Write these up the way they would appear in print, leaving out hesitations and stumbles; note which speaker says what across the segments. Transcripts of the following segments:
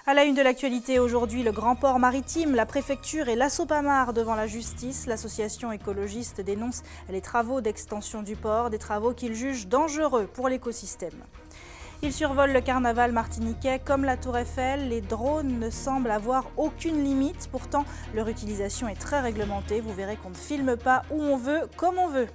Speaker 1: À la une de l'actualité aujourd'hui, le grand port maritime, la préfecture et l'Assopamar devant la justice. L'association écologiste dénonce les travaux d'extension du port, des travaux qu'ils jugent dangereux pour l'écosystème. Ils survolent le carnaval martiniquais comme la Tour Eiffel. Les drones ne semblent avoir aucune limite. Pourtant, leur utilisation est très réglementée. Vous verrez qu'on ne filme pas où on veut, comme on veut.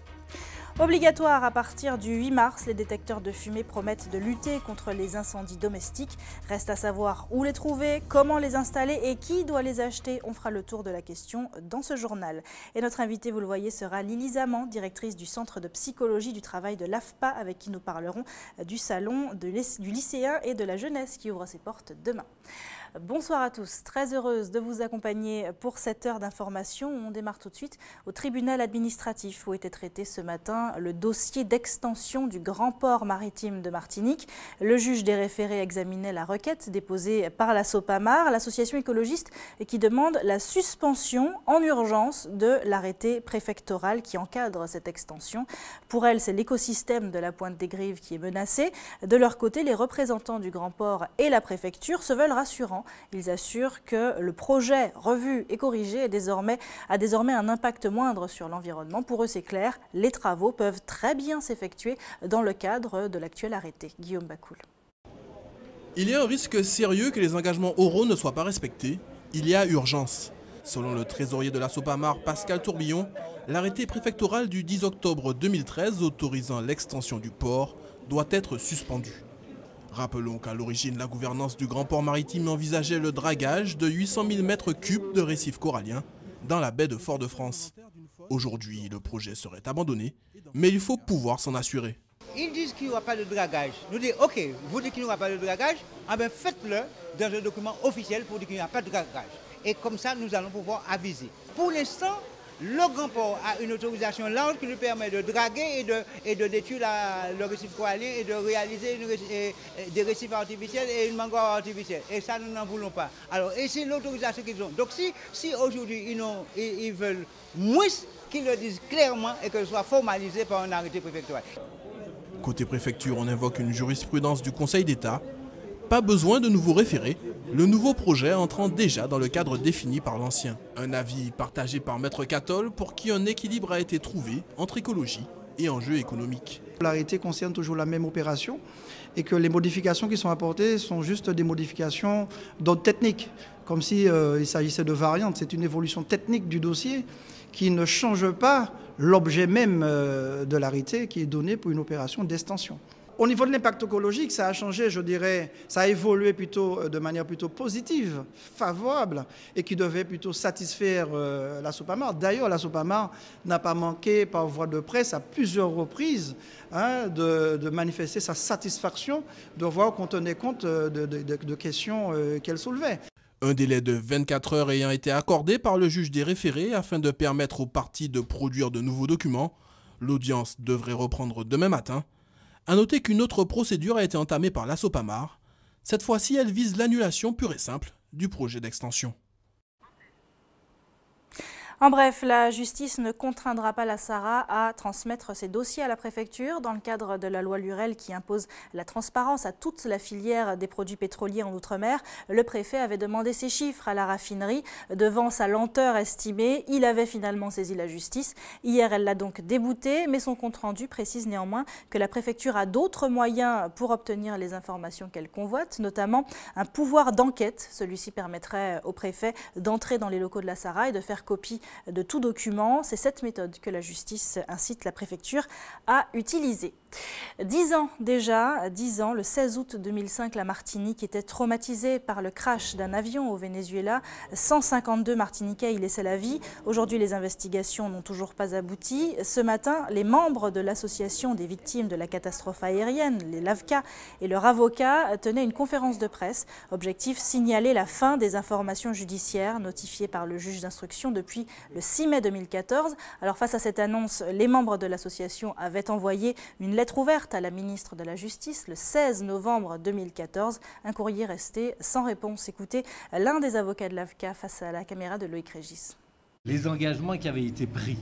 Speaker 1: Obligatoire à partir du 8 mars, les détecteurs de fumée promettent de lutter contre les incendies domestiques. Reste à savoir où les trouver, comment les installer et qui doit les acheter. On fera le tour de la question dans ce journal. Et notre invitée, vous le voyez, sera Lily Zaman, directrice du Centre de psychologie du travail de l'AFPA, avec qui nous parlerons du salon du lycéen et de la jeunesse qui ouvre ses portes demain. Bonsoir à tous, très heureuse de vous accompagner pour cette heure d'information. On démarre tout de suite au tribunal administratif où était traité ce matin le dossier d'extension du grand port maritime de Martinique. Le juge des référés examinait la requête déposée par l'Assopamar, l'association écologiste, qui demande la suspension en urgence de l'arrêté préfectoral qui encadre cette extension. Pour elle, c'est l'écosystème de la Pointe des Grives qui est menacé. De leur côté, les représentants du grand port et la préfecture se veulent rassurants. Ils assurent que le projet revu et corrigé a désormais un impact moindre sur l'environnement. Pour eux, c'est clair, les travaux peuvent très bien s'effectuer dans le cadre de l'actuel arrêté. Guillaume Bacoul.
Speaker 2: Il y a un risque sérieux que les engagements oraux ne soient pas respectés. Il y a urgence. Selon le trésorier de l'Assopamar, Pascal Tourbillon, l'arrêté préfectoral du 10 octobre 2013 autorisant l'extension du port doit être suspendu. Rappelons qu'à l'origine, la gouvernance du grand port maritime envisageait le dragage de 800 000 mètres cubes de récifs coralliens dans la baie de Fort-de-France. Aujourd'hui, le projet serait abandonné, mais il faut pouvoir s'en assurer.
Speaker 3: Ils disent qu'il n'y aura pas de dragage. Nous disons, ok, vous dites qu'il n'y aura pas de dragage, ah ben faites-le dans un document officiel pour dire qu'il n'y a pas de dragage. Et comme ça, nous allons pouvoir aviser. Pour l'instant, le grand port a une autorisation large qui lui permet de draguer et de détruire le récif corallien et de réaliser des récifs artificiels et une mangrove artificielle. Et ça, nous n'en voulons pas. Alors, et c'est l'autorisation qu'ils ont. Donc, si aujourd'hui, ils veulent moins qu'ils le disent clairement et que ce soit formalisé par un arrêté préfectoral.
Speaker 2: Côté préfecture, on invoque une jurisprudence du Conseil d'État. Pas besoin de nouveaux référés, le nouveau projet entrant déjà dans le cadre défini par l'ancien. Un avis partagé par Maître Catol pour qui un équilibre a été trouvé entre écologie et enjeux économiques.
Speaker 4: L'arrêté concerne toujours la même opération et que les modifications qui sont apportées sont juste des modifications d'ordre technique, comme s'il s'agissait de variantes. C'est une évolution technique du dossier qui ne change pas l'objet même de l'arrêté qui est donné pour une opération d'extension. Au niveau de l'impact écologique, ça a changé, je dirais, ça a évolué plutôt de manière plutôt positive, favorable, et qui devait plutôt satisfaire l'Assopamar. D'ailleurs, l'Assopamar n'a pas manqué par voie de presse à plusieurs reprises de manifester sa satisfaction de voir qu'on tenait compte de questions qu'elle soulevait.
Speaker 2: Un délai de 24 heures ayant été accordé par le juge des référés afin de permettre aux parties de produire de nouveaux documents, l'audience devrait reprendre demain matin. A noter qu'une autre procédure a été entamée par l'Assopamar. Cette fois-ci, elle vise l'annulation pure et simple du projet d'extension.
Speaker 1: En bref, la justice ne contraindra pas la SARA à transmettre ses dossiers à la préfecture dans le cadre de la loi Lurel qui impose la transparence à toute la filière des produits pétroliers en Outre-mer. Le préfet avait demandé ces chiffres à la raffinerie. Devant sa lenteur estimée, il avait finalement saisi la justice. Hier, elle l'a donc débouté, mais son compte-rendu précise néanmoins que la préfecture a d'autres moyens pour obtenir les informations qu'elle convoite, notamment un pouvoir d'enquête. Celui-ci permettrait au préfet d'entrer dans les locaux de la SARA et de faire copie de tout document. C'est cette méthode que la justice incite la préfecture à utiliser. 10 ans déjà, 10 ans, le 16 août 2005, la Martinique était traumatisée par le crash d'un avion au Venezuela. 152 Martiniquais y laissaient la vie. Aujourd'hui, les investigations n'ont toujours pas abouti. Ce matin, les membres de l'association des victimes de la catastrophe aérienne, les LAVCA, et leur avocat tenaient une conférence de presse. Objectif, signaler la fin des informations judiciaires notifiées par le juge d'instruction depuis le 6 mai 2014. Alors face à cette annonce, les membres de l'association avaient envoyé une lettre ouverte à la ministre de la Justice le 16 novembre 2014. Un courrier resté sans réponse. Écoutez l'un des avocats de l'AVCA face à la caméra de Loïc Régis.
Speaker 5: Les engagements qui avaient été pris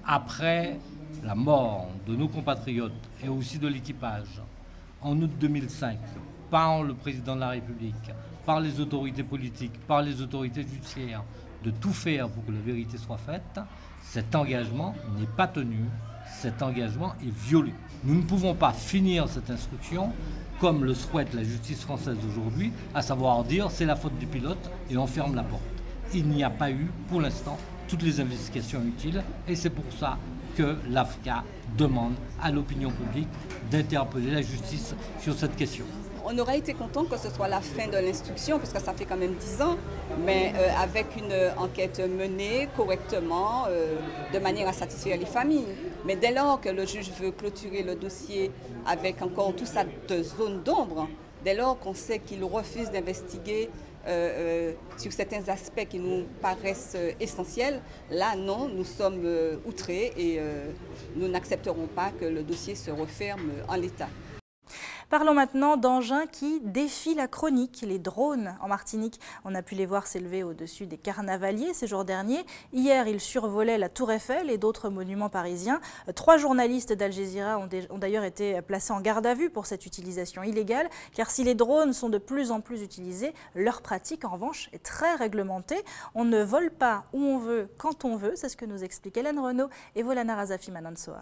Speaker 5: après la mort de nos compatriotes et aussi de l'équipage en août 2005 par le président de la République par les autorités politiques, par les autorités judiciaires, de tout faire pour que la vérité soit faite, cet engagement n'est pas tenu, cet engagement est violé. Nous ne pouvons pas finir cette instruction comme le souhaite la justice française aujourd'hui, à savoir dire c'est la faute du pilote et on ferme la porte. Il n'y a pas eu, pour l'instant, toutes les investigations utiles et c'est pour ça que l'AFCA demande à l'opinion publique d'interpeller la justice sur cette question.
Speaker 6: On aurait été content que ce soit la fin de l'instruction, parce que ça fait quand même 10 ans, mais avec une enquête menée correctement, de manière à satisfaire les familles. Mais dès lors que le juge veut clôturer le dossier avec encore tout ça de zone d'ombre, dès lors qu'on sait qu'il refuse d'investiguer sur certains aspects qui nous paraissent essentiels, là non, nous sommes outrés et nous n'accepterons pas que le dossier se referme en l'état.
Speaker 1: Parlons maintenant d'engins qui défient la chronique, les drones en Martinique. On a pu les voir s'élever au-dessus des carnavaliers ces jours derniers. Hier, ils survolaient la Tour Eiffel et d'autres monuments parisiens. 3 journalistes d'Al Jazeera ont d'ailleurs été placés en garde à vue pour cette utilisation illégale, car si les drones sont de plus en plus utilisés, leur pratique en revanche est très réglementée. On ne vole pas où on veut, quand on veut, c'est ce que nous explique Hélène Renaud et Volana Razafi Manansoa.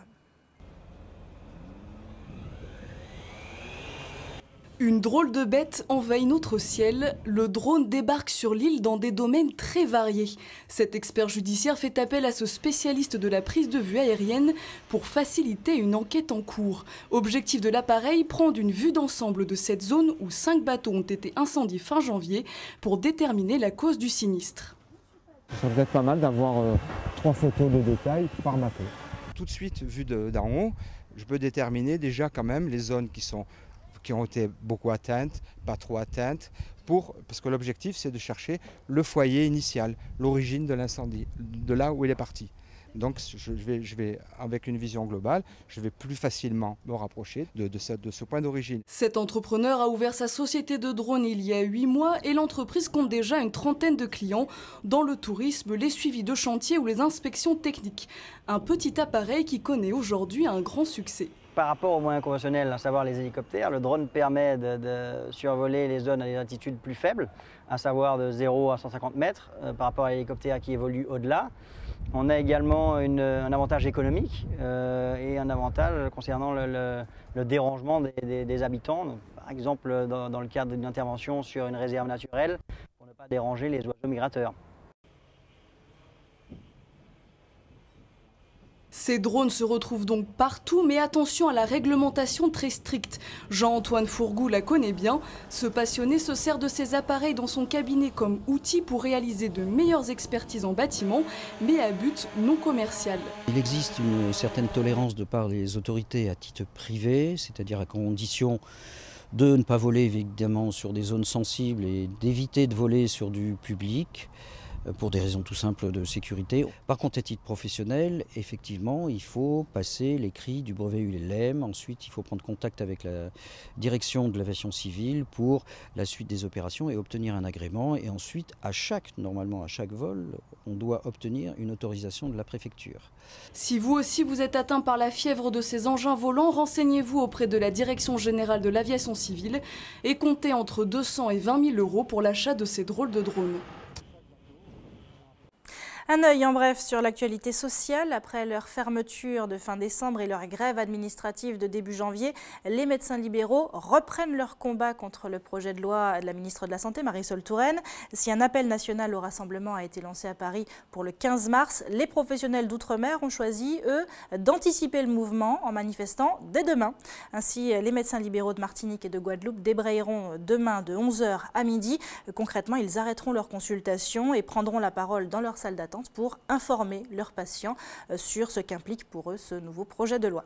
Speaker 7: Une drôle de bête envahit notre ciel. Le drone débarque sur l'île dans des domaines très variés. Cet expert judiciaire fait appel à ce spécialiste de la prise de vue aérienne pour faciliter une enquête en cours. Objectif de l'appareil, prendre une vue d'ensemble de cette zone où 5 bateaux ont été incendiés fin janvier pour déterminer la cause du sinistre.
Speaker 8: Ça serait pas mal d'avoir 3 photos de détail par bateau.
Speaker 9: Tout de suite, vu d'en haut, je peux déterminer déjà quand même les zones qui ont été beaucoup atteintes, pas trop atteintes, parce que l'objectif c'est de chercher le foyer initial, l'origine de l'incendie, de là où il est parti. Donc je vais, avec une vision globale, je vais plus facilement me rapprocher de ce point d'origine.
Speaker 7: Cet entrepreneur a ouvert sa société de drones il y a 8 mois et l'entreprise compte déjà une trentaine de clients dans le tourisme, les suivis de chantier ou les inspections techniques. Un petit appareil qui connaît aujourd'hui un grand succès.
Speaker 10: Par rapport aux moyens conventionnels, à savoir les hélicoptères, le drone permet de survoler les zones à des altitudes plus faibles, à savoir de 0 à 150 mètres, par rapport à l'hélicoptère qui évolue au-delà. On a également un avantage économique et un avantage concernant le dérangement des habitants. Donc, par exemple, dans le cadre d'une intervention sur une réserve naturelle, pour ne pas déranger les oiseaux migrateurs.
Speaker 7: Ces drones se retrouvent donc partout, mais attention à la réglementation très stricte. Jean-Antoine Fourgou la connaît bien. Ce passionné se sert de ces appareils dans son cabinet comme outil pour réaliser de meilleures expertises en bâtiment, mais à but non commercial.
Speaker 11: Il existe une certaine tolérance de part des autorités à titre privé, c'est-à-dire à condition de ne pas voler évidemment sur des zones sensibles et d'éviter de voler sur du public, pour des raisons tout simples de sécurité. Par contre, à titre professionnel, effectivement, il faut passer l'écrit du brevet ULM. Ensuite, il faut prendre contact avec la direction de l'aviation civile pour la suite des opérations et obtenir un agrément. Et ensuite, normalement à chaque vol, on doit obtenir une autorisation de la préfecture.
Speaker 7: Si vous aussi vous êtes atteint par la fièvre de ces engins volants, renseignez-vous auprès de la Direction générale de l'aviation civile et comptez entre 200 et 20 000 € pour l'achat de ces drôles de drones.
Speaker 1: Un œil en bref sur l'actualité sociale. Après leur fermeture de fin décembre et leur grève administrative de début janvier, les médecins libéraux reprennent leur combat contre le projet de loi de la ministre de la Santé, Marisol Touraine. Si un appel national au rassemblement a été lancé à Paris pour le 15 mars, les professionnels d'outre-mer ont choisi, eux, d'anticiper le mouvement en manifestant dès demain. Ainsi, les médecins libéraux de Martinique et de Guadeloupe débrayeront demain de 11 h à midi. Concrètement, ils arrêteront leur consultation et prendront la parole dans leur salle d'attente pour informer leurs patients sur ce qu'implique pour eux ce nouveau projet de loi.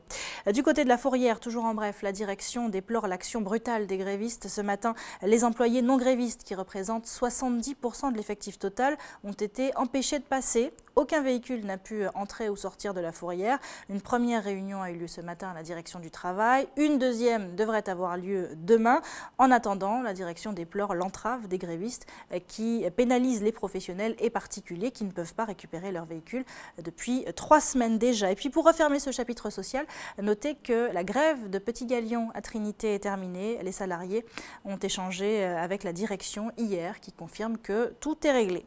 Speaker 1: Du côté de la Fourrière, toujours en bref, la direction déplore l'action brutale des grévistes. Ce matin, les employés non grévistes, qui représentent 70% de l'effectif total, ont été empêchés de passer. Aucun véhicule n'a pu entrer ou sortir de la Fourrière. Une première réunion a eu lieu ce matin à la direction du travail. Une deuxième devrait avoir lieu demain. En attendant, la direction déplore l'entrave des grévistes qui pénalise les professionnels et particuliers qui ne peuvent pas récupérer leur véhicule depuis 3 semaines déjà. Et puis pour refermer ce chapitre social, notez que la grève de Petit Galion à Trinité est terminée. Les salariés ont échangé avec la direction hier qui confirme que tout est réglé.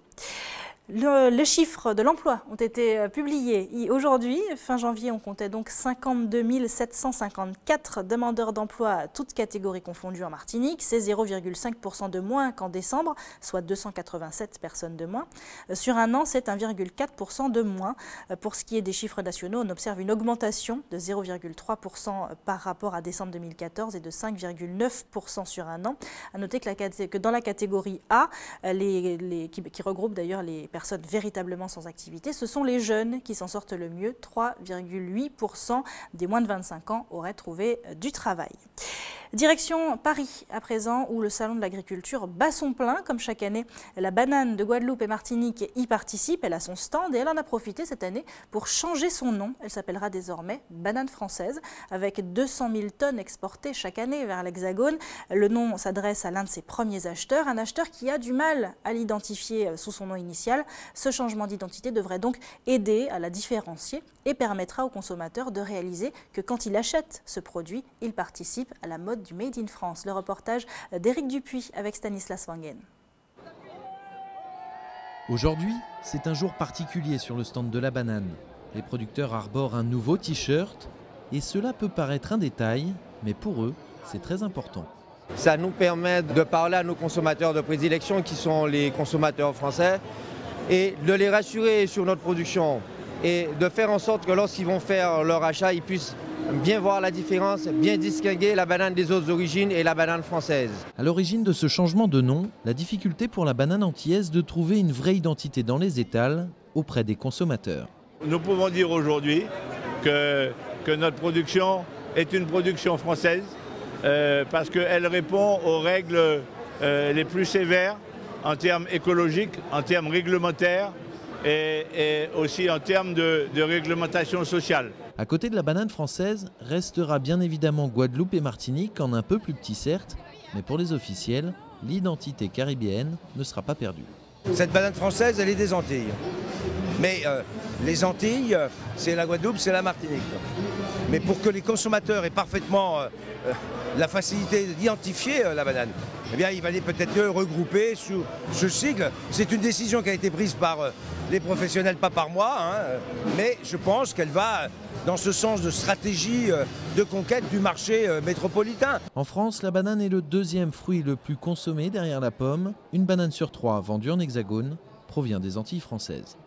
Speaker 1: Les chiffres de l'emploi ont été publiés aujourd'hui. Fin janvier, on comptait donc 52 754 demandeurs d'emploi, toutes catégories confondues en Martinique. C'est 0,5% de moins qu'en décembre, soit 287 personnes de moins. Sur un an, c'est 1,4% de moins. Pour ce qui est des chiffres nationaux, on observe une augmentation de 0,3% par rapport à décembre 2014 et de 5,9% sur un an. À noter que dans la catégorie A, qui regroupe d'ailleurs les personnes véritablement sans activité, ce sont les jeunes qui s'en sortent le mieux. 3,8% des moins de 25 ans auraient trouvé du travail. Direction Paris à présent, où le salon de l'agriculture bat son plein. Comme chaque année, la banane de Guadeloupe et Martinique y participe. Elle a son stand et elle en a profité cette année pour changer son nom. Elle s'appellera désormais Banane Française. Avec 200 000 tonnes exportées chaque année vers l'Hexagone, le nom s'adresse à l'un de ses premiers acheteurs, un acheteur qui a du mal à l'identifier sous son nom initial. Ce changement d'identité devrait donc aider à la différencier et permettra au consommateur de réaliser que quand il achète ce produit, il participe à la mode du Made in France. Le reportage d'Éric Dupuis avec Stanislas Wangen.
Speaker 12: Aujourd'hui, c'est un jour particulier sur le stand de la banane. Les producteurs arborent un nouveau t-shirt et cela peut paraître un détail, mais pour eux, c'est très important.
Speaker 13: Ça nous permet de parler à nos consommateurs de prédilection qui sont les consommateurs français et de les rassurer sur notre production et de faire en sorte que lorsqu'ils vont faire leur achat, ils puissent bien voir la différence, bien distinguer la banane des autres origines et la banane française.
Speaker 12: À l'origine de ce changement de nom, la difficulté pour la banane antillaise de trouver une vraie identité dans les étals auprès des consommateurs.
Speaker 14: Nous pouvons dire aujourd'hui que notre production est une production française parce qu'elle répond aux règles les plus sévères en termes écologiques, en termes réglementaires et aussi en termes de réglementation sociale.
Speaker 12: À côté de la banane française, restera bien évidemment Guadeloupe et Martinique, en un peu plus petit certes, mais pour les officiels, l'identité caribéenne ne sera pas perdue.
Speaker 15: Cette banane française, elle est des Antilles. Mais les Antilles, c'est la Guadeloupe, c'est la Martinique. Mais pour que les consommateurs aient parfaitement la facilité d'identifier la banane, eh bien, il fallait peut-être mieux regrouper sous ce sigle. C'est une décision qui a été prise par les professionnels, pas par moi, mais je pense qu'elle va dans ce sens de stratégie de conquête du marché métropolitain.
Speaker 12: En France, la banane est le deuxième fruit le plus consommé derrière la pomme. Une banane sur 3 vendue en hexagone provient des Antilles françaises.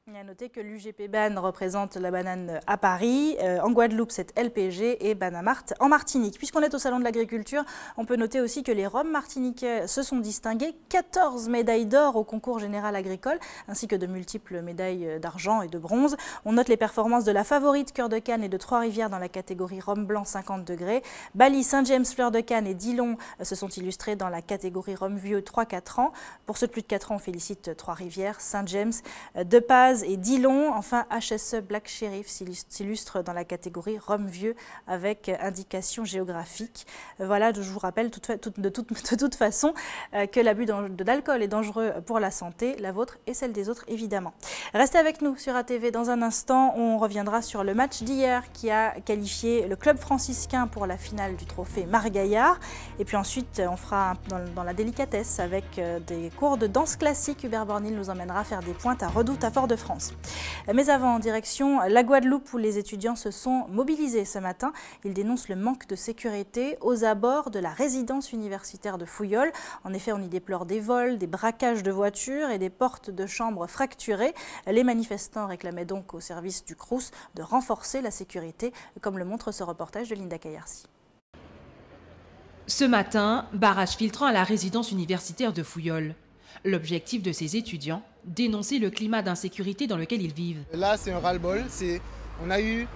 Speaker 1: Il y a à noter que l'UGP BAN représente la banane à Paris, en Guadeloupe c'est LPG et Banamart en Martinique. Puisqu'on est au salon de l'agriculture, on peut noter aussi que les rhums martiniquais se sont distingués, 14 médailles d'or au concours général agricole, ainsi que de multiples médailles d'argent et de bronze. On note les performances de la favorite Cœur de Canne et de Trois-Rivières dans la catégorie rhum blanc 50 degrés. Bali, Saint-James, Fleur de Canne et Dillon se sont illustrés dans la catégorie rhum vieux 3-4 ans. Pour ceux de plus de 4 ans, on félicite Trois-Rivières, Saint-James, De Paz et Dillon. Enfin, HSE Black Sheriff s'illustre dans la catégorie rhum vieux avec indication géographique. Voilà, je vous rappelle de toute façon que l'abus d'alcool est dangereux pour la santé, la vôtre et celle des autres évidemment. Restez avec nous sur ATV. Dans un instant, on reviendra sur le match d'hier qui a qualifié le club franciscain pour la finale du trophée Margaillard. Et puis ensuite, on fera dans la délicatesse avec des cours de danse classique. Hubert Bornil nous emmènera faire des pointes à Redoute à Fort-de-France. Mais avant, en direction la Guadeloupe où les étudiants se sont mobilisés ce matin. Ils dénoncent le manque de sécurité aux abords de la résidence universitaire de Fouillol. En effet, on y déplore des vols, des braquages de voitures et des portes de chambres fracturées. Les manifestants réclamaient donc au service du Crous de renforcer la sécurité, comme le montre ce reportage de Linda Kayarsi.
Speaker 16: Ce matin, barrage filtrant à la résidence universitaire de Fouillol. L'objectif de ces étudiants, dénoncer le climat d'insécurité dans lequel ils vivent.
Speaker 17: Là, c'est un ras-le-bol. On a eu,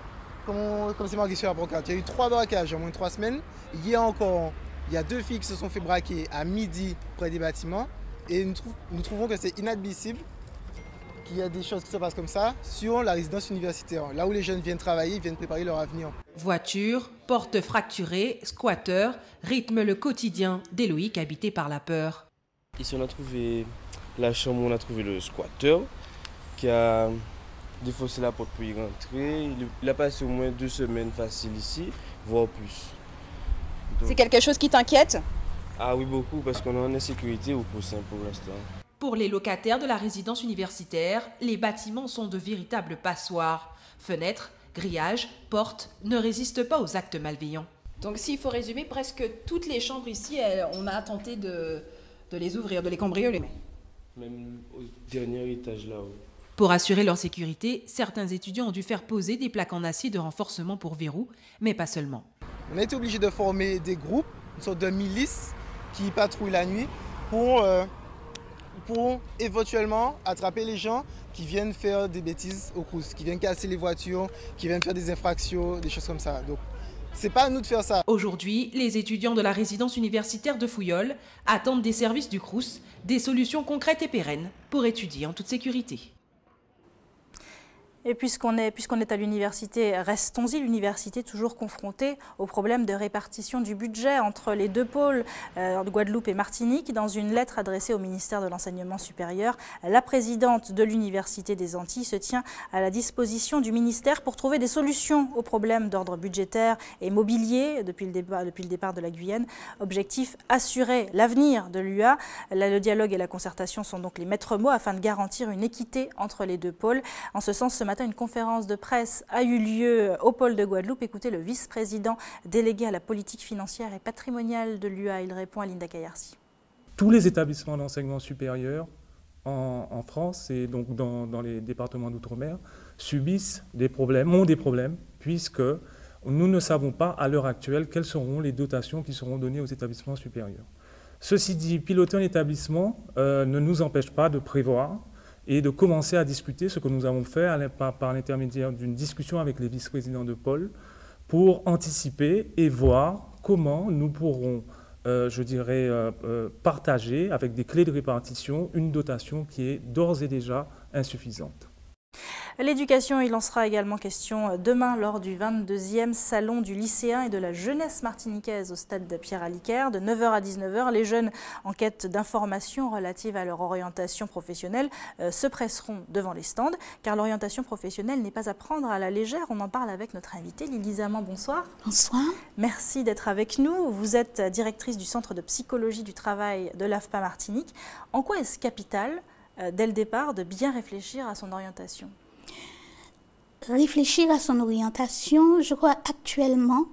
Speaker 17: comme c'est marqué sur la pancarte, il y a eu 3 braquages en moins de 3 semaines. Il y a 2 filles qui se sont fait braquer à midi près des bâtiments. Et nous trouvons que c'est inadmissible qu'il y a des choses qui se passent comme ça sur la résidence universitaire. Là où les jeunes viennent travailler, ils viennent préparer leur avenir.
Speaker 16: Voitures, portes fracturées, squatteurs rythment le quotidien d'Éloïc habité par la peur.
Speaker 18: Ici on a trouvé la chambre où on a trouvé le squatteur qui a défaussé la porte pour y rentrer. Il a passé au moins 2 semaines faciles ici, voire plus.
Speaker 6: C'est quelque chose qui t'inquiète?
Speaker 18: Ah oui, beaucoup, parce qu'on est en insécurité au Poussin pour l'instant.
Speaker 16: Pour les locataires de la résidence universitaire, les bâtiments sont de véritables passoires. Fenêtres, grillages, portes ne résistent pas aux actes malveillants.
Speaker 19: Donc s'il faut résumer, presque toutes les chambres ici, on a tenté de les ouvrir, de les cambrioler.
Speaker 18: Même au dernier étage là-haut.
Speaker 16: Pour assurer leur sécurité, certains étudiants ont dû faire poser des plaques en acier de renforcement pour verrous, mais pas seulement.
Speaker 17: On a été obligé de former des groupes, une sorte de milice qui patrouillent la nuit pour éventuellement attraper les gens qui viennent faire des bêtises au Crous, qui viennent casser les voitures, qui viennent faire des infractions, des choses comme ça. Donc, c'est pas à nous de faire ça.
Speaker 16: Aujourd'hui, les étudiants de la résidence universitaire de Fouillol attendent des services du Crous, des solutions concrètes et pérennes pour étudier en toute sécurité.
Speaker 1: Et puisqu'on est à l'université, restons-y, l'université toujours confrontée au problème de répartition du budget entre les 2 pôles de Guadeloupe et Martinique. Dans une lettre adressée au ministère de l'Enseignement supérieur, la présidente de l'Université des Antilles se tient à la disposition du ministère pour trouver des solutions aux problèmes d'ordre budgétaire et mobilier depuis le départ de la Guyane. Objectif, assurer l'avenir de l'UA. Le dialogue et la concertation sont donc les maîtres mots afin de garantir une équité entre les 2 pôles. En ce sens, ce matin, une conférence de presse a eu lieu au pôle de Guadeloupe. Écoutez le vice-président délégué à la politique financière et patrimoniale de l'UA. Il répond à Linda Kayarsi.
Speaker 20: Tous les établissements d'enseignement supérieur en France et donc dans les départements d'outre-mer subissent des problèmes, puisque nous ne savons pas à l'heure actuelle quelles seront les dotations qui seront données aux établissements supérieurs. Ceci dit, piloter un établissement ne nous empêche pas de prévoir et de commencer à discuter, ce que nous avons fait par l'intermédiaire d'une discussion avec les vice-présidents de pôle pour anticiper et voir comment nous pourrons, partager avec des clés de répartition une dotation qui est d'ores et déjà insuffisante.
Speaker 1: L'éducation, il en sera également question demain lors du 22e salon du lycéen et de la jeunesse martiniquaise au stade de Pierre-Aliquer. De 9h à 19h, les jeunes en quête d'informations relatives à leur orientation professionnelle se presseront devant les stands, car l'orientation professionnelle n'est pas à prendre à la légère. On en parle avec notre invitée Lily Zaman. Bonsoir.
Speaker 21: Bonsoir. Merci
Speaker 1: d'être avec nous. Vous êtes directrice du Centre de psychologie du travail de l'AFPA Martinique. En quoi est-ce capital, dès le départ, de bien réfléchir à son orientation ?
Speaker 21: Réfléchir à son orientation, je crois actuellement,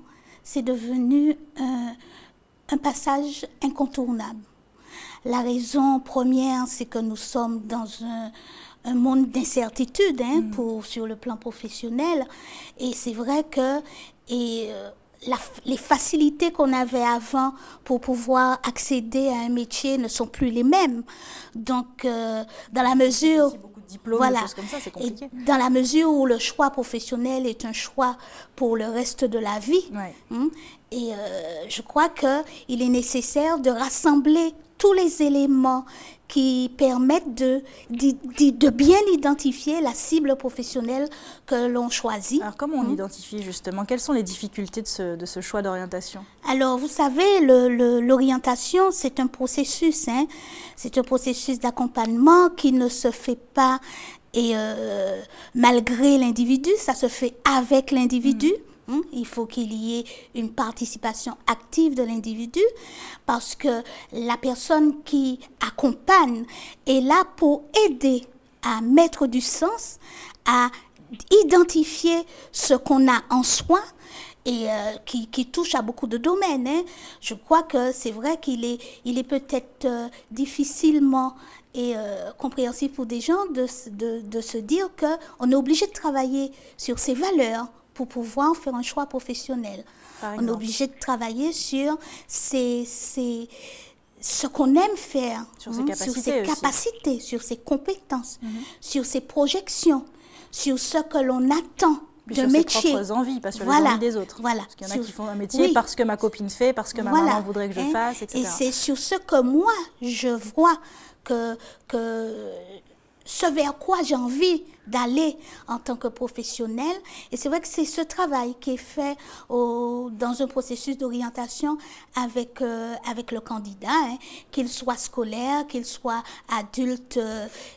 Speaker 21: c'est devenu un passage incontournable. La raison première, c'est que nous sommes dans un monde d'incertitude sur le plan professionnel. Et c'est vrai que les facilités qu'on avait avant pour pouvoir accéder à un métier ne sont plus les mêmes. Donc, dans la mesure...
Speaker 1: Voilà. Comme ça, c'est compliqué.
Speaker 21: Et dans la mesure où le choix professionnel est un choix pour le reste de la vie, et je crois qu'il est nécessaire de rassembler tous les éléments qui permettent de bien identifier la cible professionnelle que l'on choisit.
Speaker 1: Alors comment on identifie justement? Quelles sont les difficultés de ce choix d'orientation?
Speaker 21: Alors vous savez, l'orientation c'est un processus, c'est un processus d'accompagnement qui ne se fait pas malgré l'individu, ça se fait avec l'individu. Il faut qu'il y ait une participation active de l'individu parce que la personne qui accompagne est là pour aider à mettre du sens, à identifier ce qu'on a en soi et qui touche à beaucoup de domaines. Je crois que c'est vrai qu'il est peut-être difficilement compréhensible pour des gens de se dire qu'on est obligé de travailler sur ses valeurs pour pouvoir faire un choix professionnel. On est obligé de travailler sur ce qu'on aime faire,
Speaker 1: sur ses
Speaker 21: capacités, sur ses compétences, sur ses projections, sur ce que l'on attend de métier.
Speaker 1: Sur ses propres envies, pas sur les envies des autres.
Speaker 21: Voilà.
Speaker 1: Parce qu'il y en a qui font un métier parce que ma copine fait, parce que ma maman voudrait que je fasse, etc.
Speaker 21: Et c'est sur ce que moi, je vois que ce vers quoi j'ai envie d'aller en tant que professionnel. Et c'est vrai que c'est ce travail qui est fait dans un processus d'orientation avec le candidat, hein, qu'il soit scolaire, qu'il soit adulte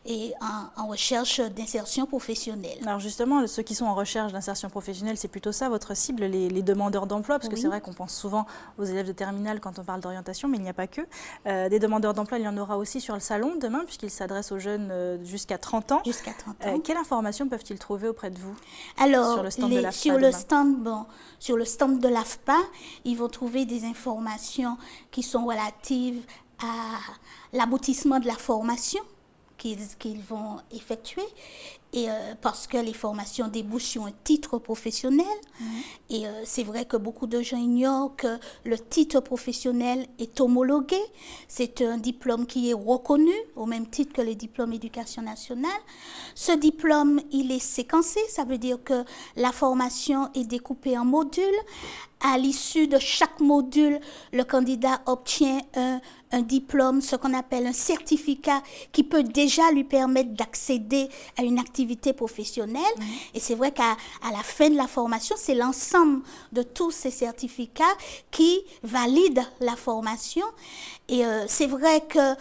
Speaker 21: et en recherche d'insertion professionnelle.
Speaker 1: Alors justement, ceux qui sont en recherche d'insertion professionnelle, c'est plutôt ça votre cible, les demandeurs d'emploi, parce que c'est vrai qu'on pense souvent aux élèves de terminale quand on parle d'orientation, mais il n'y a pas que. Des demandeurs d'emploi, il y en aura aussi sur le salon demain, puisqu'il s'adresse aux jeunes jusqu'à 30 ans.
Speaker 21: Jusqu'à 30 ans.
Speaker 1: Quelle information peuvent-ils trouver auprès de vous?
Speaker 21: Alors,
Speaker 1: sur le stand de l'AFPA
Speaker 21: sur le stand de l'AFPA, ils vont trouver des informations qui sont relatives à l'aboutissement de la formation qu'ils vont effectuer, et parce que les formations débouchent sur un titre professionnel. Et c'est vrai que beaucoup de gens ignorent que le titre professionnel est homologué. C'est un diplôme qui est reconnu au même titre que les diplômes d'éducation nationale. Ce diplôme, il est séquencé, ça veut dire que la formation est découpée en modules. À l'issue de chaque module, le candidat obtient un diplôme, ce qu'on appelle un certificat, qui peut déjà lui permettre d'accéder à une activité professionnelle. Et c'est vrai qu'à la fin de la formation, c'est l'ensemble de tous ces certificats qui valident la formation. Et c'est vrai que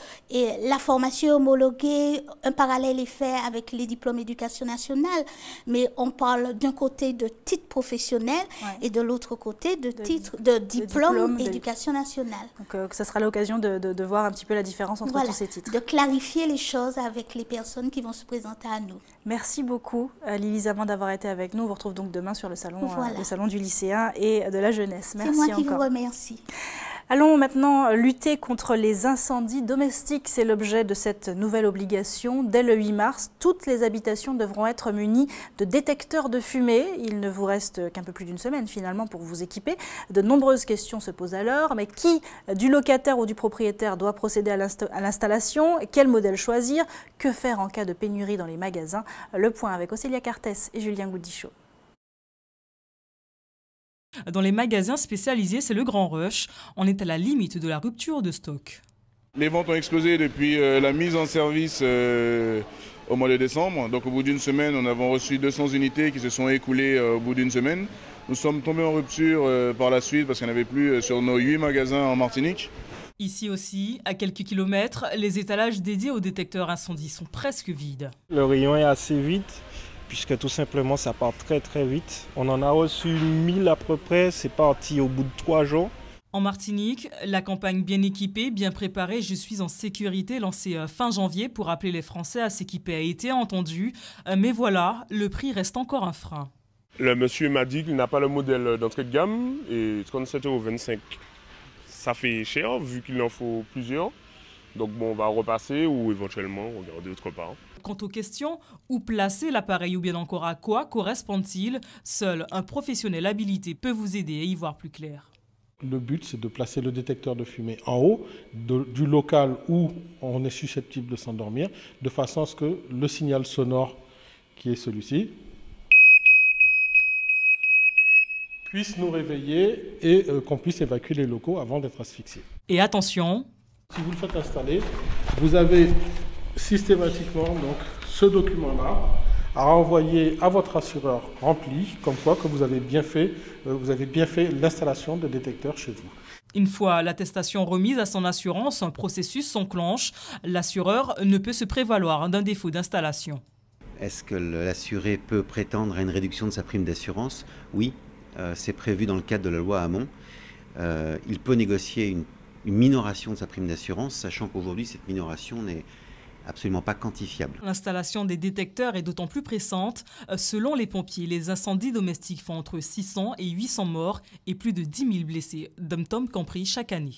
Speaker 21: la formation homologuée, un parallèle est fait avec les diplômes d'éducation nationale, mais on parle d'un côté de titre professionnel et de l'autre côté de diplôme d'éducation nationale.
Speaker 1: Donc ça sera l'occasion de voir un petit peu la différence entre tous ces titres.
Speaker 21: De clarifier les choses avec les personnes qui vont se présenter à nous.
Speaker 1: Merci beaucoup Lily Zaman d'avoir été avec nous. On vous retrouve donc demain sur le salon du lycéen et de la jeunesse. Merci
Speaker 21: encore. C'est moi qui vous remercie.
Speaker 1: Allons maintenant lutter contre les incendies domestiques. C'est l'objet de cette nouvelle obligation. Dès le 8 mars, toutes les habitations devront être munies de détecteurs de fumée. Il ne vous reste qu'un peu plus d'une semaine finalement pour vous équiper. De nombreuses questions se posent alors. Mais qui, du locataire ou du propriétaire, doit procéder à l'installation? Quel modèle choisir? Que faire en cas de pénurie dans les magasins? Le point avec Océlia Cartès et Julien Goudichaud.
Speaker 3: Dans les magasins spécialisés, c'est le grand rush. On est à la limite de la rupture de stock.
Speaker 22: Les ventes ont explosé depuis la mise en service au mois de décembre. Donc au bout d'une semaine, nous avons reçu 200 unités qui se sont écoulées au bout d'une semaine. Nous sommes tombés en rupture par la suite parce qu'il n'y en avait plus sur nos 8 magasins en Martinique.
Speaker 3: Ici aussi, à quelques kilomètres, les étalages dédiés aux détecteurs incendies sont presque vides.
Speaker 23: Le rayon est assez vide, puisque tout simplement ça part très très vite. On en a reçu 1000 à peu près, c'est parti au bout de 3 jours.
Speaker 3: En Martinique, la campagne bien équipée, bien préparée, je suis en sécurité, lancée fin janvier pour appeler les Français à s'équiper a été entendue. Mais voilà, le prix reste encore un frein.
Speaker 24: Le monsieur m'a dit qu'il n'a pas le modèle d'entrée de gamme et 37,25 €. Ça fait cher vu qu'il en faut plusieurs. Donc bon, on va repasser ou éventuellement regarder autre part.
Speaker 3: Quant aux questions, où placer l'appareil ou bien encore à quoi correspond-il? Seul un professionnel habilité peut vous aider à y voir plus clair.
Speaker 25: Le but, c'est de placer le détecteur de fumée en haut du local où on est susceptible de s'endormir, de façon à ce que le signal sonore, qui est celui-ci, puisse nous réveiller et qu'on puisse évacuer les locaux avant d'être asphyxiés.
Speaker 3: Et attention,
Speaker 25: si vous le faites installer, vous avez systématiquement donc, ce document-là à renvoyer à votre assureur rempli, comme quoi que vous avez bien fait l'installation de détecteurs chez vous.
Speaker 3: Une fois l'attestation remise à son assurance, un processus s'enclenche. L'assureur ne peut se prévaloir d'un défaut d'installation.
Speaker 26: Est-ce que l'assuré peut prétendre à une réduction de sa prime d'assurance? Oui, c'est prévu dans le cadre de la loi Hamon. Il peut négocier une minoration de sa prime d'assurance, sachant qu'aujourd'hui, cette minoration n'est absolument pas quantifiable.
Speaker 3: L'installation des détecteurs est d'autant plus pressante. Selon les pompiers, les incendies domestiques font entre 600 et 800 morts et plus de 10 000 blessés, dom-tom compris, chaque année.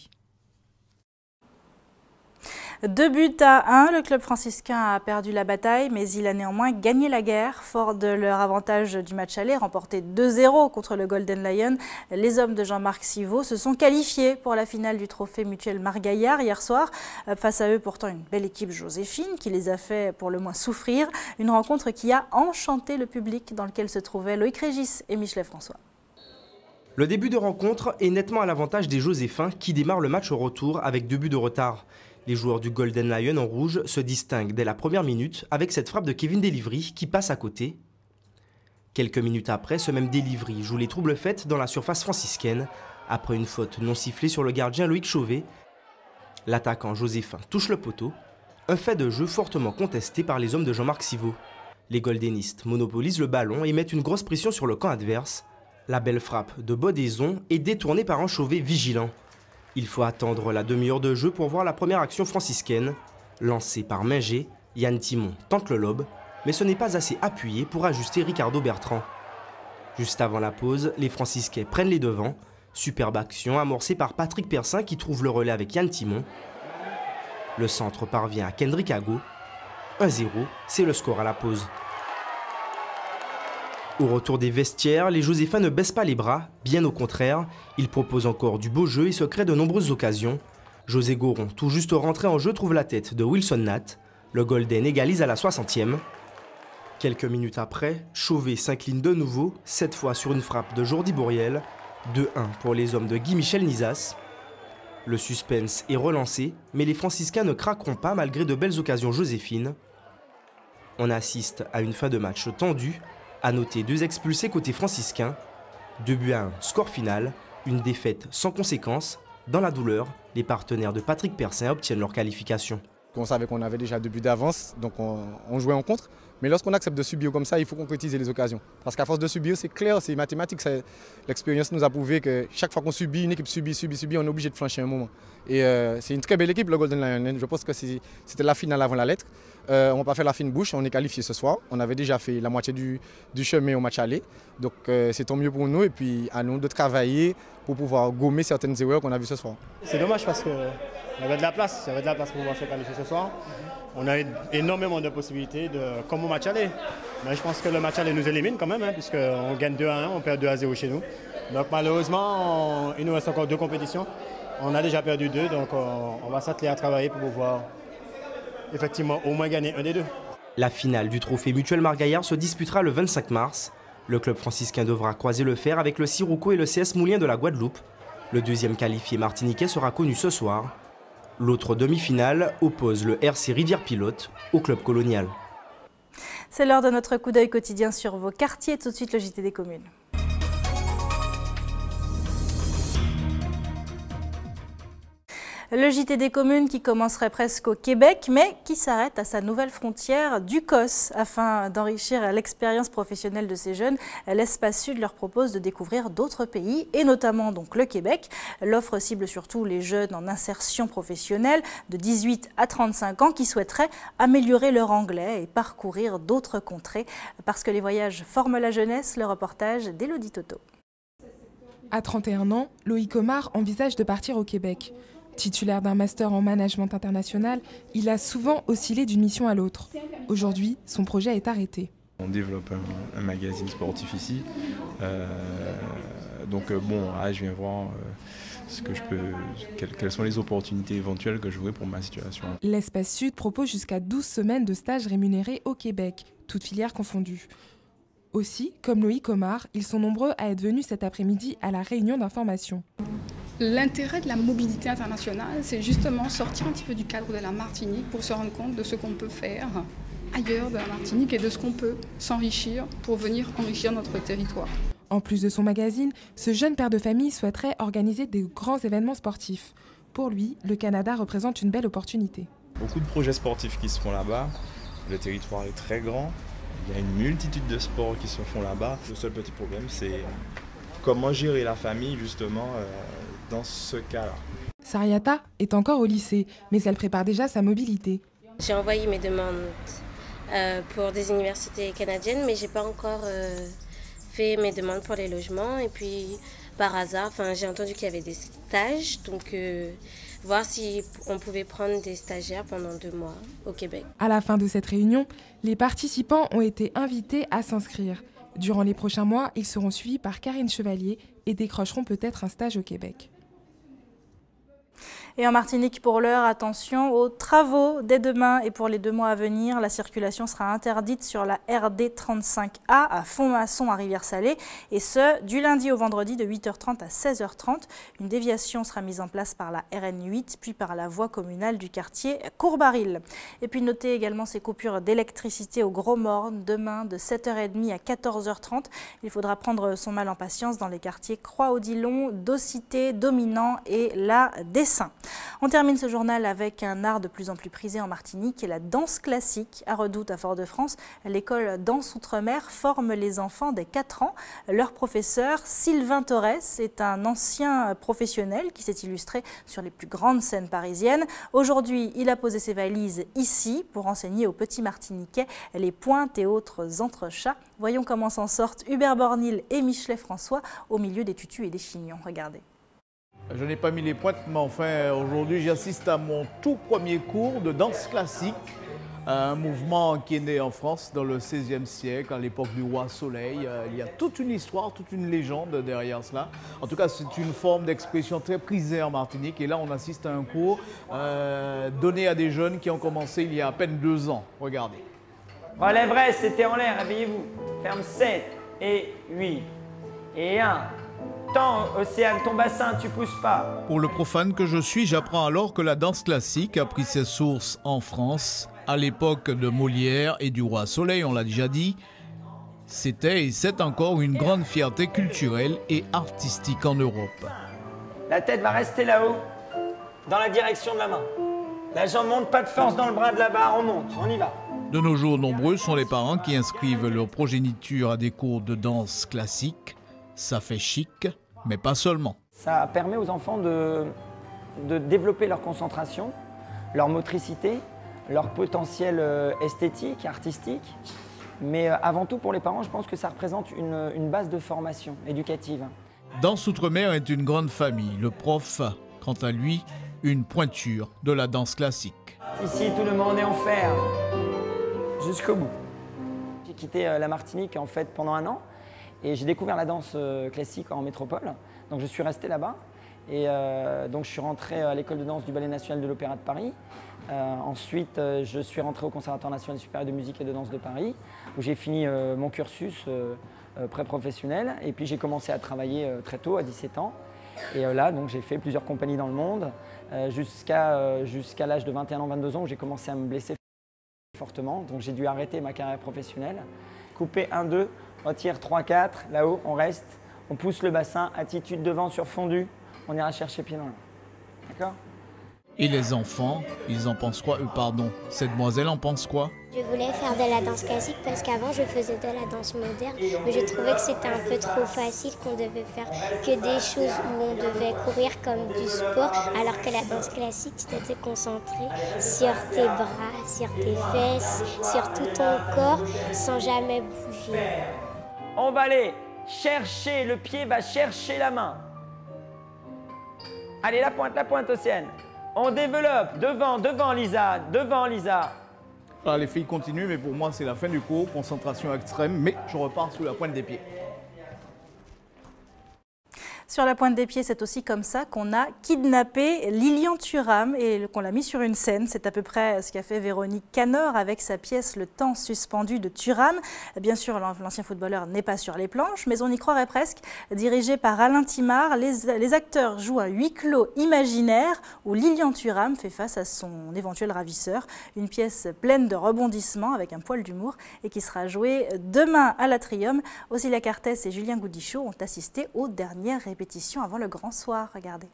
Speaker 1: 2-1, le club franciscain a perdu la bataille, mais il a néanmoins gagné la guerre. Fort de leur avantage du match aller, remporté 2-0 contre le Golden Lion, les hommes de Jean-Marc Civaux se sont qualifiés pour la finale du trophée mutuel Margaillard hier soir. Face à eux, pourtant, une belle équipe Joséphine qui les a fait pour le moins souffrir. Une rencontre qui a enchanté le public dans lequel se trouvaient Loïc Régis et Michelet François.
Speaker 27: Le début de rencontre est nettement à l'avantage des Joséphins qui démarrent le match au retour avec 2 buts de retard.
Speaker 2: Les joueurs du Golden Lion en rouge se distinguent dès la première minute avec cette frappe de Kevin Delivry qui passe à côté. Quelques minutes après, ce même Delivry joue les troubles faites dans la surface franciscaine après une faute non sifflée sur le gardien Loïc Chauvet. L'attaquant Joséphin touche le poteau, un fait de jeu fortement contesté par les hommes de Jean-Marc Civaux. Les goldenistes monopolisent le ballon et mettent une grosse pression sur le camp adverse. La belle frappe de Baudaison est détournée par un Chauvet vigilant. Il faut attendre la demi-heure de jeu pour voir la première action franciscaine. Lancée par Mingé, Yann Timon tente le lob, mais ce n'est pas assez appuyé pour ajuster Ricardo Bertrand. Juste avant la pause, les franciscains prennent les devants. Superbe action amorcée par Patrick Persin qui trouve le relais avec Yann Timon. Le centre parvient à Kendrick Ago. 1-0, c'est le score à la pause. Au retour des vestiaires, les Joséphins ne baissent pas les bras, bien au contraire. Ils proposent encore du beau jeu et se créent de nombreuses occasions. José Goron, tout juste rentré en jeu, trouve la tête de Wilson Nat. Le Golden égalise à la 60e. Quelques minutes après, Chauvet s'incline de nouveau, cette fois sur une frappe de Jordi Bouriel. 2-1 pour les hommes de Guy-Michel Nizas. Le suspense est relancé, mais les franciscains ne craqueront pas malgré de belles occasions joséphines. On assiste à une fin de match tendue. À noter 2 expulsés côté franciscain. 2-1, score final, une défaite sans conséquence. Dans la douleur, les partenaires de Patrick Persin obtiennent leur qualification.
Speaker 4: On savait qu'on avait déjà 2 buts d'avance, donc on jouait en contre. Mais lorsqu'on accepte de subir comme ça, il faut concrétiser les occasions. Parce qu'à force de subir, c'est clair, c'est mathématique. L'expérience nous a prouvé que chaque fois qu'on subit, une équipe subit, on est obligé de flancher un moment. Et c'est une très belle équipe, le Golden Lion. Je pense que c'était la finale avant la lettre. On ne va pas faire la fine bouche, on est qualifié ce soir. On avait déjà fait la moitié du chemin au match aller. Donc c'est tant mieux pour nous et puis à nous de travailler pour pouvoir gommer certaines erreurs qu'on a vues ce soir.
Speaker 5: C'est dommage parce qu'il y avait de la place, pour pouvoir se qualifier ce soir. On a eu énormément de possibilités, comme au match aller. Mais je pense que le match aller nous élimine quand même, puisqu'on gagne 2-1, on perd 2-0 chez nous. Donc malheureusement, il nous reste encore 2 compétitions. On a déjà perdu 2, donc on va s'atteler à travailler pour pouvoir effectivement au moins gagner un des 2.
Speaker 2: La finale du trophée Mutuel Margaillard se disputera le 25 mars. Le club franciscain devra croiser le fer avec le Sirocco et le CS Moulins de la Guadeloupe. Le deuxième qualifié martiniquais sera connu ce soir. L'autre demi-finale oppose le RC Rivière-Pilote au club colonial.
Speaker 1: C'est l'heure de notre coup d'œil quotidien sur vos quartiers. Tout de suite, le JT des communes. Le JT des communes qui commencerait presque au Québec, mais qui s'arrête à sa nouvelle frontière d'Ucos. Afin d'enrichir l'expérience professionnelle de ces jeunes, l'Espace Sud leur propose de découvrir d'autres pays, et notamment donc le Québec. L'offre cible surtout les jeunes en insertion professionnelle de 18 à 35 ans qui souhaiteraient améliorer leur anglais et parcourir d'autres contrées. Parce que les voyages forment la jeunesse, le reportage d'Élodie Toto.
Speaker 8: À 31 ans, Loïc Omar envisage de partir au Québec. Titulaire d'un master en management international, il a souvent oscillé d'une mission à l'autre. Aujourd'hui, son projet est arrêté.
Speaker 9: On développe un magazine sportif ici. Je viens voir quelles sont les opportunités éventuelles que je vois pour ma situation.
Speaker 8: L'Espace Sud propose jusqu'à 12 semaines de stage rémunérés au Québec, toutes filières confondues. Aussi, comme Loïc Omar, ils sont nombreux à être venus cet après-midi à la réunion d'information.
Speaker 10: L'intérêt de la mobilité internationale, c'est justement sortir un petit peu du cadre de la Martinique pour se rendre compte de ce qu'on peut faire ailleurs de la Martinique et de ce qu'on peut s'enrichir pour venir enrichir notre territoire.
Speaker 8: En plus de son magazine, ce jeune père de famille souhaiterait organiser de grands événements sportifs. Pour lui, le Canada représente une belle opportunité.
Speaker 9: Beaucoup de projets sportifs qui se font là-bas. Le territoire est très grand. Il y a une multitude de sports qui se font là-bas. Le seul petit problème, c'est comment gérer la famille, justement, dans ce cas-là.
Speaker 8: Sariata est encore au lycée, mais elle prépare déjà sa mobilité.
Speaker 27: J'ai envoyé mes demandes pour des universités canadiennes, mais j'ai pas encore fait mes demandes pour les logements. Et puis, par hasard, j'ai entendu qu'il y avait des stages, donc voir si on pouvait prendre des stagiaires pendant 2 mois au Québec.
Speaker 8: À la fin de cette réunion, les participants ont été invités à s'inscrire. Durant les prochains mois, ils seront suivis par Karine Chevalier et décrocheront peut-être un stage au Québec.
Speaker 1: Et en Martinique, pour l'heure, attention aux travaux. Dès demain et pour les 2 mois à venir, la circulation sera interdite sur la RD 35A à Font-Maçon à Rivière-Salée. Et ce, du lundi au vendredi de 8h30 à 16h30. Une déviation sera mise en place par la RN8, puis par la voie communale du quartier Courbaril. Et puis notez également ces coupures d'électricité au Gros Morne, demain de 7h30 à 14h30. Il faudra prendre son mal en patience dans les quartiers Croix-Odilon, Docité, Dominant et La Dessin. On termine ce journal avec un art de plus en plus prisé en Martinique, et la danse classique. À Redoute, à Fort-de-France, l'école Danse Outre-mer forme les enfants dès 4 ans. Leur professeur, Sylvain Torres, est un ancien professionnel qui s'est illustré sur les plus grandes scènes parisiennes. Aujourd'hui, il a posé ses valises ici pour enseigner aux petits Martiniquais les pointes et autres entrechats. Voyons comment s'en sortent Hubert Bornil et Michelet François au milieu des tutus et des chignons. Regardez.
Speaker 6: Je n'ai pas mis les pointes, mais enfin, aujourd'hui, j'assiste à mon tout premier cours de danse classique, un mouvement qui est né en France dans le XVIe siècle, à l'époque du roi Soleil. Il y a toute une histoire, toute une légende derrière cela. En tout cas, c'est une forme d'expression très prisée en Martinique. Et là, on assiste à un cours donné à des jeunes qui ont commencé il y a à peine 2 ans. Regardez.
Speaker 7: Relève reste, c'était en l'air, réveillez-vous. Ferme 7 et 8 et 1. Temps, Océane, ton bassin, tu pousses pas.
Speaker 6: Pour le profane que je suis, j'apprends alors que la danse classique a pris ses sources en France, à l'époque de Molière et du roi Soleil, on l'a déjà dit. C'était et c'est encore une grande fierté culturelle et artistique en Europe.
Speaker 7: La tête va rester là-haut, dans la direction de la main. La jambe monte, pas de force dans le bras de la barre, on monte, on y va.
Speaker 6: De nos jours, nombreux sont les parents qui inscrivent leur progéniture à des cours de danse classique. Ça fait chic, mais pas seulement.
Speaker 7: Ça permet aux enfants de développer leur concentration, leur motricité, leur potentiel esthétique, artistique. Mais avant tout, pour les parents, je pense que ça représente une base de formation éducative.
Speaker 6: Danse Outre-mer est une grande famille. Le prof, quant à lui, une pointure de la danse classique.
Speaker 7: Ici, tout le monde est en fer, jusqu'au bout. J'ai quitté la Martinique en fait pendant 1 an. Et j'ai découvert la danse classique en métropole, donc je suis resté là-bas. Et donc je suis rentré à l'école de danse du Ballet National de l'Opéra de Paris. Ensuite, je suis rentré au Conservatoire National Supérieur de Musique et de Danse de Paris, où j'ai fini mon cursus pré-professionnel. Et puis j'ai commencé à travailler très tôt, à 17 ans. Et là, donc j'ai fait plusieurs compagnies dans le monde, jusqu'à l'âge de 21 ans, 22 ans, où j'ai commencé à me blesser fortement. Donc j'ai dû arrêter ma carrière professionnelle. Couper 1, 2, retire 3, 4, là-haut, on reste, on pousse le bassin, attitude devant sur fondu, on ira chercher pied dans l'eau. D'accord?
Speaker 6: Et les enfants, ils en pensent quoi? Pardon, cette demoiselle en pense quoi?
Speaker 11: Je voulais faire de la danse classique parce qu'avant je faisais de la danse moderne, mais je trouvais que c'était un peu trop facile, qu'on devait faire que des choses où on devait courir comme du sport, alors que la danse classique, tu t'étais concentré sur tes bras, sur tes fesses, sur tout ton corps, sans jamais bouger.
Speaker 7: On va aller chercher, le pied va chercher la main. Allez, la pointe, Océane. On développe, devant Lisa, devant Lisa.
Speaker 6: Alors, les filles continuent, mais pour moi c'est la fin du cours, concentration extrême, mais je repars sous la pointe des pieds.
Speaker 1: Sur la pointe des pieds, c'est aussi comme ça qu'on a kidnappé Lilian Thuram et qu'on l'a mis sur une scène. C'est à peu près ce qu'a fait Véronique Canor avec sa pièce Le temps suspendu de Thuram. Bien sûr, l'ancien footballeur n'est pas sur les planches, mais on y croirait presque. Dirigé par Alain Timard, les acteurs jouent un huis clos imaginaire où Lilian Thuram fait face à son éventuel ravisseur. Une pièce pleine de rebondissements avec un poil d'humour et qui sera jouée demain à l'Atrium. Ausilia Cartès et Julien Goudichaud ont assisté aux dernières répétition avant le grand soir, regardez.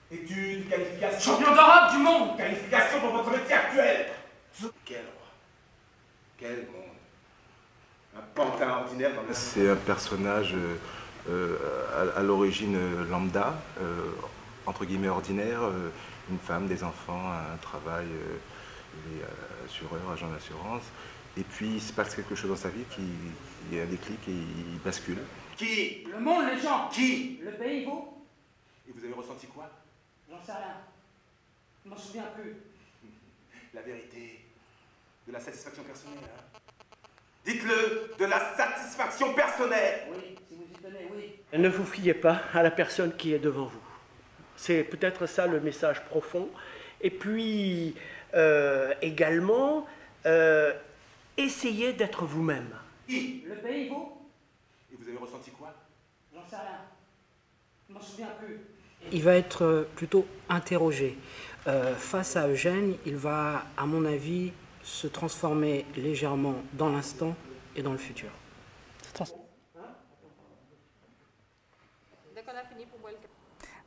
Speaker 12: Études, qualification. Champion d'Europe du monde. Qualification pour votre métier actuel. Quel roi. Quel monde. Un pantin ordinaire dans le...
Speaker 13: C'est un personnage à l'origine lambda, entre guillemets ordinaire, une femme, des enfants, un travail, assureur, agent d'assurance. Et puis il se passe quelque chose dans sa vie qui est un déclic et il bascule.
Speaker 12: Qui? Le monde, les gens. Qui? Le pays, vous? Et vous avez ressenti quoi?
Speaker 7: J'en sais rien. Je m'en souviens plus.
Speaker 12: La vérité. De la satisfaction personnelle, hein? Dites-le, de la satisfaction personnelle.
Speaker 7: Oui, si vous y
Speaker 14: Ne vous fiez pas à la personne qui est devant vous. C'est peut-être ça le message profond. Et puis, également, essayez d'être vous-même.
Speaker 15: Le pays, vous?
Speaker 12: Et vous avez ressenti quoi?
Speaker 15: J'en sais rien. Je m'en souviens plus. Il va être plutôt interrogé. Face à Eugène, il va, à mon avis, se transformer légèrement dans l'instant et dans le futur.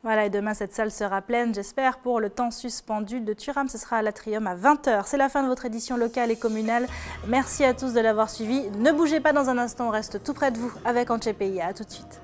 Speaker 1: Voilà, et demain, cette salle sera pleine, j'espère, pour le temps suspendu de Thuram. Ce sera à l'Atrium à 20 h. C'est la fin de votre édition locale et communale. Merci à tous de l'avoir suivi. Ne bougez pas dans un instant, on reste tout près de vous avec Anche Pays. À tout de suite.